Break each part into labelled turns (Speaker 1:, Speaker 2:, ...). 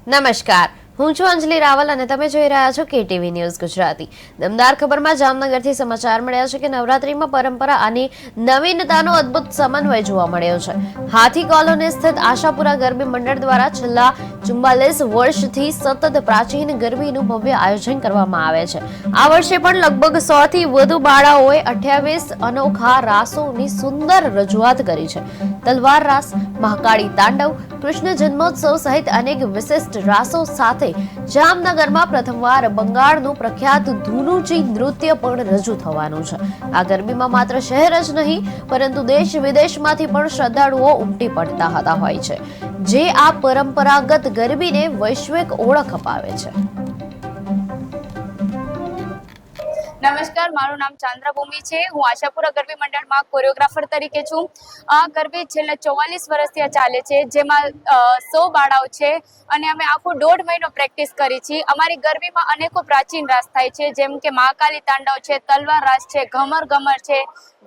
Speaker 1: નમસ્કાર, હું છું અંજલિ રાવલ અને તમે જોઈ રહ્યા છો કેટીવી ન્યૂઝ ગુજરાતી। દમદાર ખબરમાં જામનગરથી સમાચાર મળ્યા છે કે નવરાત્રીમાં પરંપરા અને નવીનતાનો અદ્ભુત સમન્વય જોવા મળ્યો છે। હાથી કોલોની સ્થિત આશાપુરા ગરબી મંડળ દ્વારા છેલ્લા 44 વર્ષથી સતત પ્રાચીન ગરબીનું ભવ્ય આયોજન કરવામાં આવે છે। આ વર્ષે પણ લગભગ 100 થી વધુ બાળાઓએ 28 અનોખા રાસોની સુંદર રજૂઆત કરી છે। તલવાર રાસ, મહાકાળી તાંડવ, કૃષ્ણ જન્મોત્સવ સહિત અનેક વિશિષ્ટ રાસો સાથે જામનગરમાં પ્રથમવાર બંગાળનું પ્રખ્યાત ધૂનુચી નૃત્ય પણ રજૂ થવાનું છે। આ ગરબીમાં માત્ર શહેર જ નહીં પરંતુ દેશ વિદેશમાંથી પણ શ્રદ્ધાળુઓ ઉમટી પડતા હોય છે, જે આ પરંપરાગત ગરબીને વૈશ્વિક ઓળખ અપાવે છે।
Speaker 2: નમસ્કાર, મારું નામ ચાંદ્રભૂમિ છે। હું આશાપુરા ગરબી મંડળમાં કોરિયોગ્રાફર તરીકે છું। આ ગરબી છેલ્લા 44 વર્ષથી ચાલે છે, જેમાં 100 બાળાઓ છે અને અમે આખો 1.5 મહિનો પ્રેક્ટિસ કરી છે। અમારી ગરબીમાં અનેકો પ્રાચીન રાસ થાય છે, જેમ કે મહાકાલી તાંડવ છે, તલવાર રાસ છે, ઘમર ઘમર છે,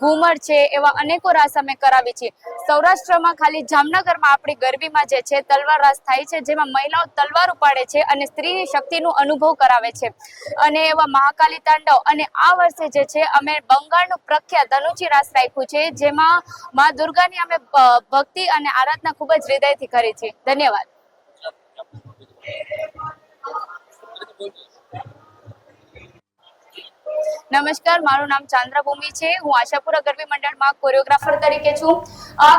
Speaker 2: ઘુમર છે, એવા અનેકો રાસ અમે કરાવી છીએ। સૌરાષ્ટ્રમાં ખાલી જામનગરમાં આપણી ગરબીમાં જે છે તલવાર રાસ થાય છે, જેમાં મહિલાઓ તલવાર ઉપાડે છે અને સ્ત્રીની શક્તિનો અનુભવ કરાવે છે। અને એવા મહાકાલી તાંડવ અને આ વર્ષે જે છે અમે બંગાળનું પ્રખ્યાત ધનુચી રાસ રાખ્યું છે, જેમાં મા દુર્ગાની અમે ભક્તિ અને આરાધના ખૂબ જ હૃદયથી કરી છે। ધન્યવાદ। નમસ્કાર, મારું નામ ચાંદ્રભૂમિ છે। હું આશાપુરા ગરબી મંડળમાં કોરિયોગ્રાફર તરીકે છું। આ